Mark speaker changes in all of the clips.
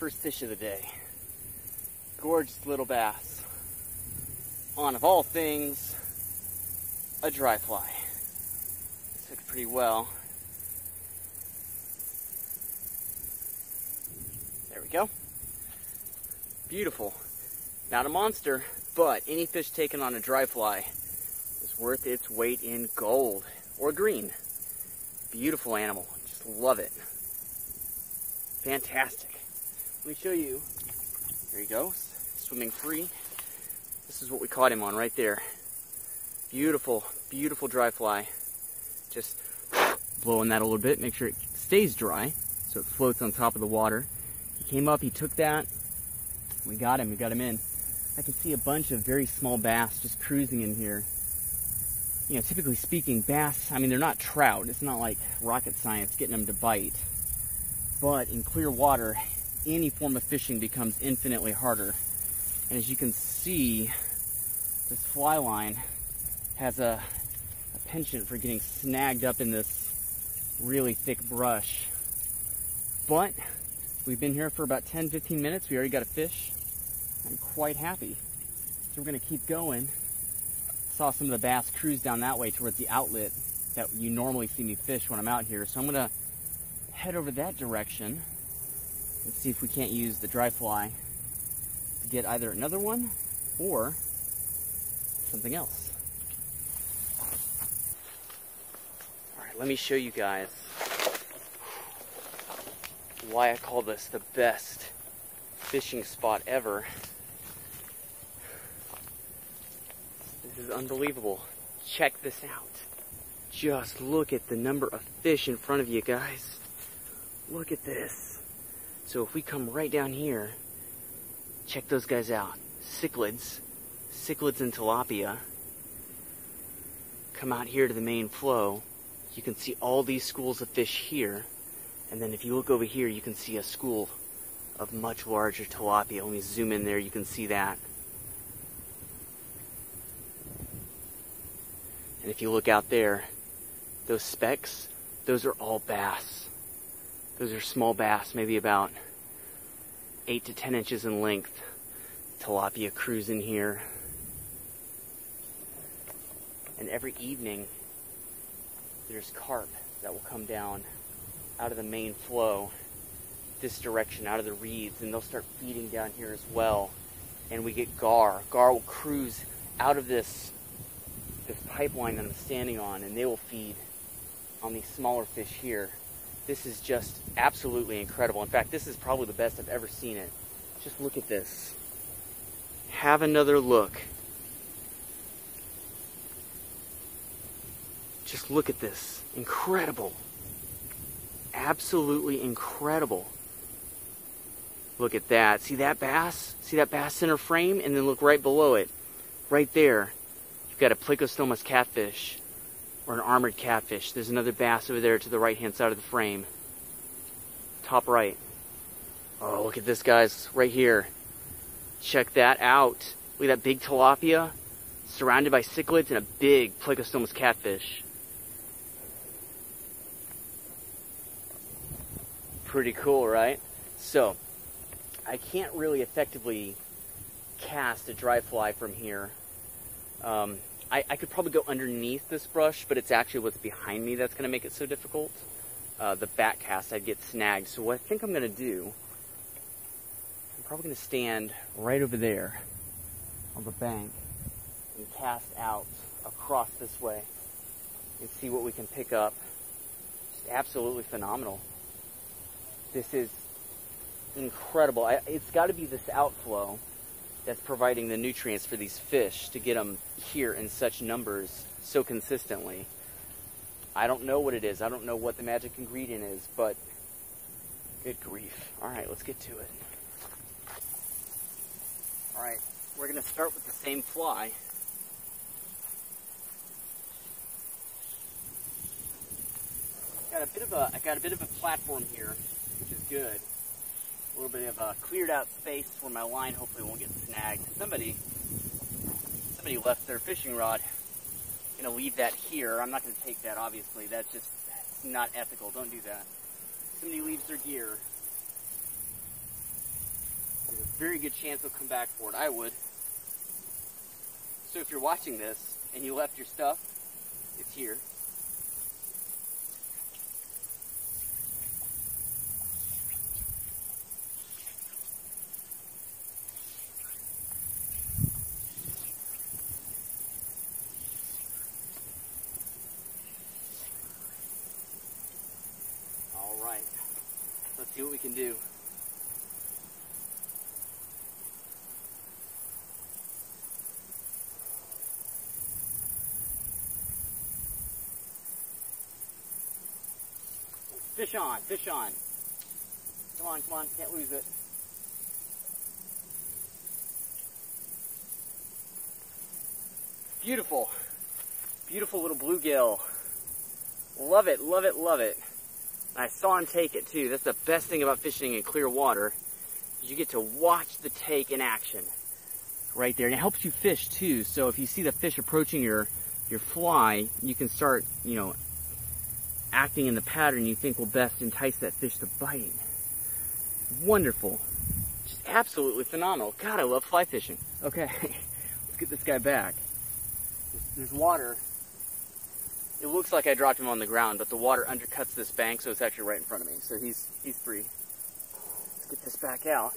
Speaker 1: first fish of the day. Gorgeous little bass. On, of all things, a dry fly. This took pretty well. There we go. Beautiful. Not a monster, but any fish taken on a dry fly is worth its weight in gold or green. Beautiful animal. Just love it. Fantastic. Let me show you. There he goes, swimming free. This is what we caught him on right there. Beautiful, beautiful dry fly. Just blowing that a little bit, make sure it stays dry so it floats on top of the water. He came up, he took that. We got him in. I can see a bunch of very small bass just cruising in here. You know, typically speaking, bass, I mean, they're not trout. It's not like rocket science getting them to bite. But in clear water, any form of fishing becomes infinitely harder. And as you can see, this fly line has a penchant for getting snagged up in this really thick brush. But we've been here for about 10-15 minutes. We already got a fish. I'm quite happy. So we're going to keep going. Saw some of the bass cruise down that way towards the outlet that you normally see me fish when I'm out here. So I'm going to head over that direction and see if we can't use the dry fly to get either another one or something else. All right, let me show you guys why I call this the best fishing spot ever. This is unbelievable. Check this out. Just look at the number of fish in front of you guys. Look at this. So if we come right down here, check those guys out. Cichlids and tilapia. Come out here to the main flow. You can see all these schools of fish here. And then if you look over here, you can see a school of much larger tilapia. Let me zoom in there, you can see that. And if you look out there, those specks, those are all bass. Those are small bass, maybe about 8 to 10 inches in length. Tilapia cruising here. And every evening, there's carp that will come down out of the main flow this direction, out of the reeds, and they'll start feeding down here as well. And we get gar. Gar will cruise out of this pipeline that I'm standing on, and they will feed on these smaller fish here. This is just absolutely incredible. In fact, this is probably the best I've ever seen it. Just look at this. Have another look. Just look at this. Incredible. Absolutely incredible. Look at that. See that bass? See that bass center frame? And then look right below it. Right there. You've got a Plecostomus catfish. Or an armored catfish. There's another bass over there to the right-hand side of the frame. Top right. Oh, look at this, guys. Right here. Check that out. Look at that big tilapia. Surrounded by cichlids and a big Plecostomus catfish. Pretty cool, right? So, I can't really effectively cast a dry fly from here. I could probably go underneath this brush, but it's actually what's behind me that's going to make it so difficult. The back cast, I'd get snagged. So what I think I'm going to do, I'm probably going to stand right over there on the bank and cast out across this way and see what we can pick up. Just absolutely phenomenal. This is incredible. It's got to be this outflow that's providing the nutrients for these fish to get them here in such numbers so consistently. I don't know what it is. I don't know what the magic ingredient is, but good grief. All right, let's get to it. All right, we're going to start with the same fly. I got a bit of a platform here, which is good. A little bit of a cleared out space where my line hopefully won't get snagged. Somebody left their fishing rod. I'm gonna leave that here. I'm not gonna take that, obviously. That's just not ethical. Don't do that. Somebody leaves their gear. very good chance they'll come back for it. I would. So if you're watching this and you left your stuff, it's here. All right, let's see what we can do. Fish on, fish on. Come on, can't lose it. Beautiful, beautiful little bluegill. Love it, love it, love it. I saw him take it too. That's the best thing about fishing in clear water. You get to watch the take in action right there. And it helps you fish too. So if you see the fish approaching your fly, you can start, you know, acting in the pattern you think will best entice that fish to bite. Wonderful. Just absolutely phenomenal. God, I love fly fishing. Okay, let's get this guy back. There's water. It looks like I dropped him on the ground, but the water undercuts this bank, so it's actually right in front of me. So he's free. Let's get this back out.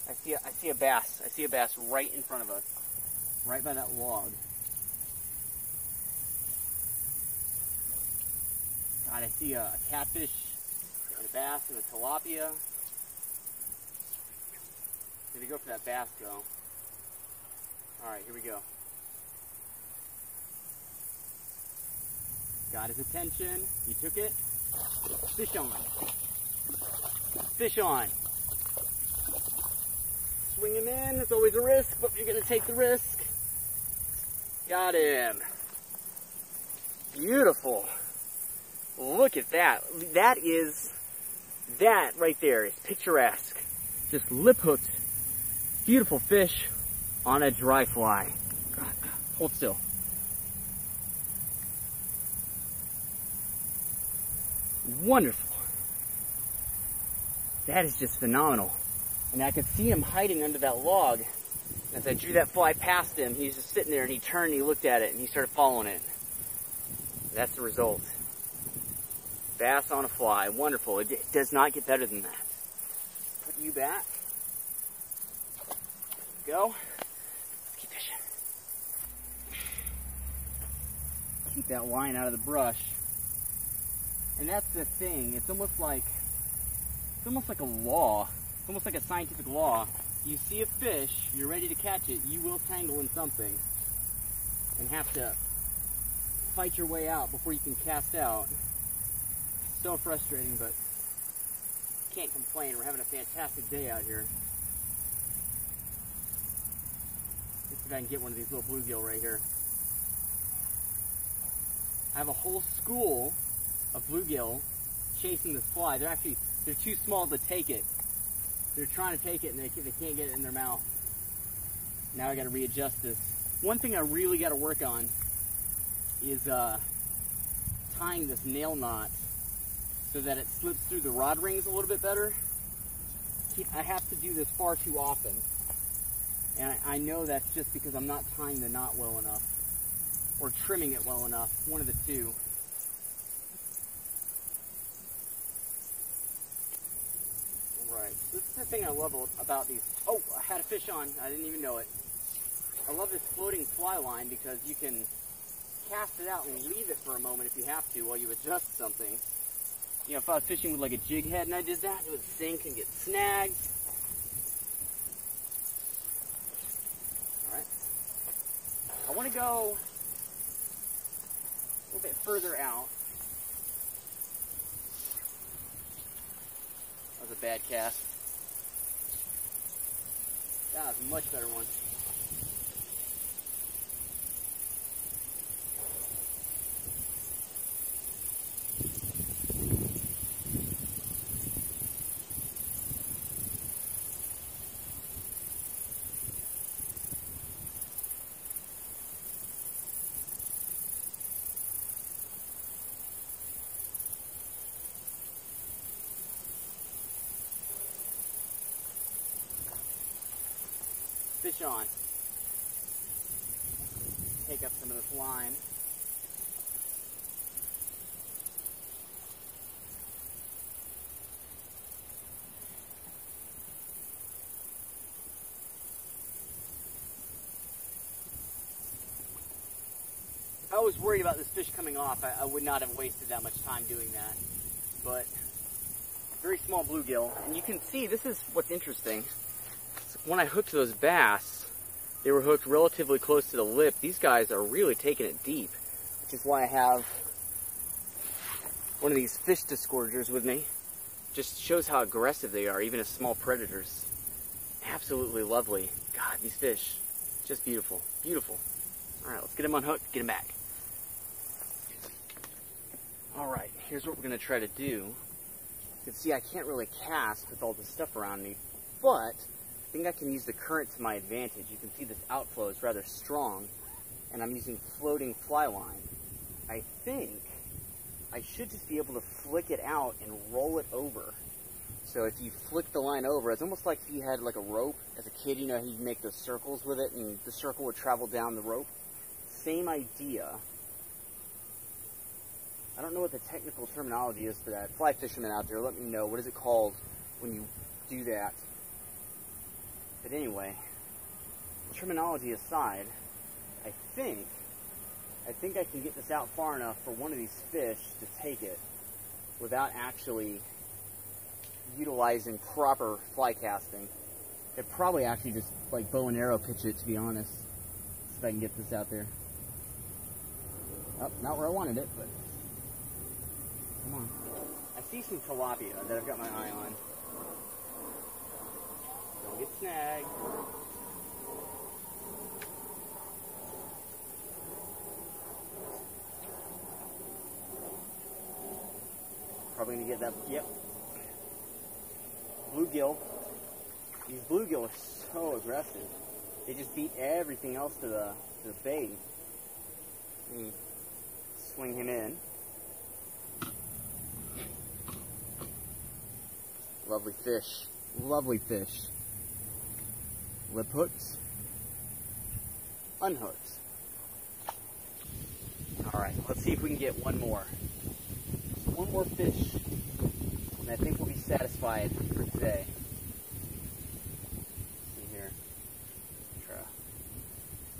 Speaker 1: I see a bass. I see a bass right in front of us. Right by that log. God, I see a catfish, and a bass, and a tilapia. Did he go for that bass, though? Alright, here we go. Got his attention. He took it. Fish on. Fish on. Swing him in. It's always a risk, but you're going to take the risk. Got him. Beautiful. Look at that. That right there is picturesque. Just lip hooked. Beautiful fish on a dry fly. Hold still. Wonderful. That is just phenomenal. And I could see him hiding under that log. As I drew that fly past him, he was just sitting there, and he turned and he looked at it and he started following it. That's the result. Bass on a fly. Wonderful. It does not get better than that. Put you back. Go. Let's keep fishing. Keep that line out of the brush. And that's the thing. It's almost like a law. It's almost like a scientific law. You see a fish, you're ready to catch it, you will tangle in something and have to fight your way out before you can cast out. So frustrating, but can't complain. We're having a fantastic day out here. Let's see if I can get one of these little bluegill right here. I have a whole school of bluegill chasing this fly. They're too small to take it. They're trying to take it and they can't get it in their mouth. Now I got to readjust this. One thing I really got to work on is tying this nail knot so that it slips through the rod rings a little bit better. I have to do this far too often. And I know that's just because I'm not tying the knot well enough or trimming it well enough. One of the two. Right. This is the thing I love about these. Oh, I had a fish on. I didn't even know it. I love this floating fly line because you can cast it out and leave it for a moment if you have to while you adjust something. You know, if I was fishing with like a jig head and I did that, it would sink and get snagged. Alright. I want to go a little bit further out. That was a bad cast. That was a much better one. fish on. Take up some of this line. If I was worried about this fish coming off, I would not have wasted that much time doing that. But very small bluegill, and you can see this is what's interesting. When I hooked those bass, they were hooked relatively close to the lip. These guys are really taking it deep, which is why I have one of these fish disgorgers with me. Just shows how aggressive they are, even as small predators. Absolutely lovely. God, these fish, just beautiful, beautiful. All right, let's get them unhooked, get them back. All right, here's what we're gonna try to do. You can see I can't really cast with all this stuff around me, but I think I can use the current to my advantage. You can see this outflow is rather strong, and I'm using floating fly line. I think I should just be able to flick it out and roll it over. So if you flick the line over, it's almost like if you had like a rope. As a kid, you know, you'd make those circles with it, and the circle would travel down the rope. Same idea. I don't know what the technical terminology is for that. Fly fishermen out there, let me know. What is it called when you do that? But anyway, terminology aside, I think I can get this out far enough for one of these fish to take it without actually utilizing proper fly casting. I'd probably actually just like bow and arrow pitch it, to be honest. See if I can get this out there. Oh, not where I wanted it, but come on. I see some tilapia that I've got my eye on. Don't get snagged. Probably gonna get that, yep. Bluegill. These bluegill are so aggressive. They just beat everything else to the bait. Let me swing him in. Lovely fish. Lovely fish. Lip hooks. Unhooked. Alright, let's see if we can get one more. One more fish, and I think we'll be satisfied for today. See here. Try to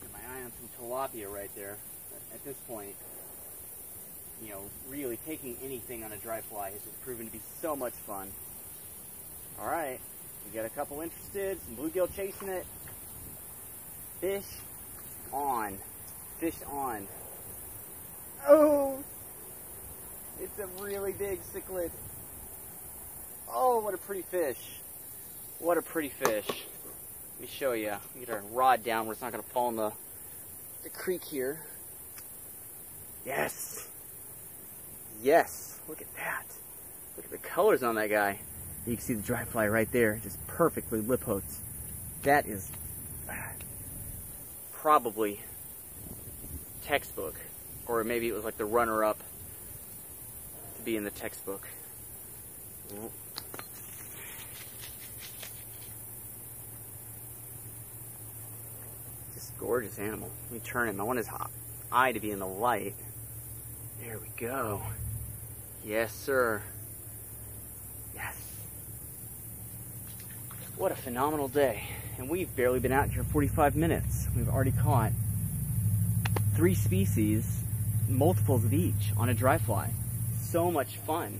Speaker 1: get my eye on some tilapia right there. At this point, you know, really taking anything on a dry fly has just proven to be so much fun. Alright, we got a couple interested, some bluegill chasing it. Fish on. Fish on. Oh! It's a really big cichlid. Oh, what a pretty fish. What a pretty fish. Let me show you. Let me get our rod down where it's not going to fall in the creek here. Yes. Yes. Look at that. Look at the colors on that guy. You can see the dry fly right there, just perfectly lip hooked. That is probably textbook, or maybe it was like the runner-up to be in the textbook. Just gorgeous animal. Let me turn him. I want his eye to be in the light. There we go. Yes, sir. Yes. What a phenomenal day. And we've barely been out here 45 minutes. We've already caught 3 species, multiples of each, on a dry fly. So much fun.